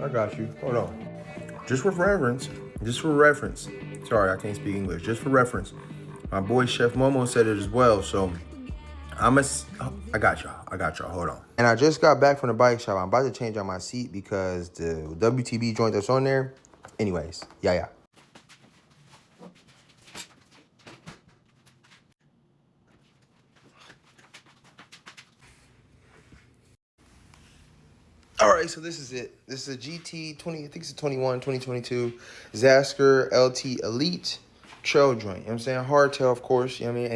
I got you. Hold on. Just for reference. Just for reference. Sorry, I can't speak English. Just for reference. My boy Chef Momo said it as well. So I got y'all. I got y'all. Hold on. And I just got back from the bike shop. I'm about to change out my seat because the WTB joint that's on there. Anyways, yeah. All right, so this is it. This is a GT 20, I think it's a 2022 Zasker LT Elite trail joint. You know what I'm saying? Hardtail, of course. You know what I mean?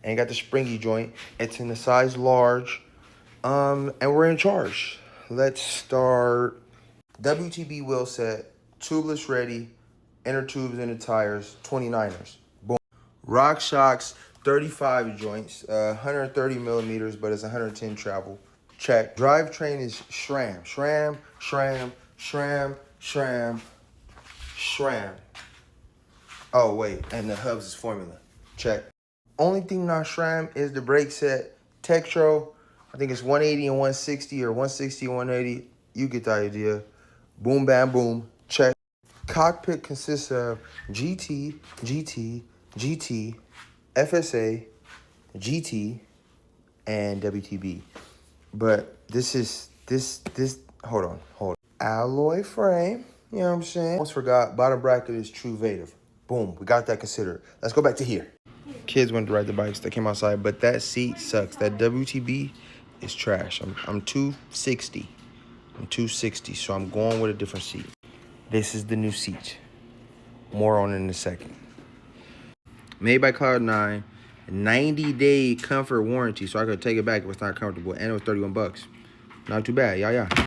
Ain't got the springy joint. It's in the size large. And we're in charge. Let's start. WTB wheel set, tubeless ready, inner tubes in the tires, 29ers. Boom. Rock shocks, 35 joints, 130 millimeters, but it's 110 travel. Check. Drivetrain is SRAM. SRAM. Oh, wait. And the hubs is formula. Check. Only thing not SRAM is the brake set. Tektro. I think it's 180 and 160 or 160 and 180. You get the idea. Boom, bam, boom. Check. Cockpit consists of GT, FSA, GT, and WTB. But this, hold on. Alloy frame, you know what I'm saying? Almost forgot, bottom bracket is true Vative. Boom, we got that considered. Let's go back to here. Kids went to ride the bikes, they came outside, but that seat sucks. That WTB is trash. I'm 260. I'm 260, so I'm going with a different seat. This is the new seat. More on it in a second. Made by Cloud9, 90-day comfort warranty, so I could take it back if it's not comfortable, and it was $31. Not too bad, yeah.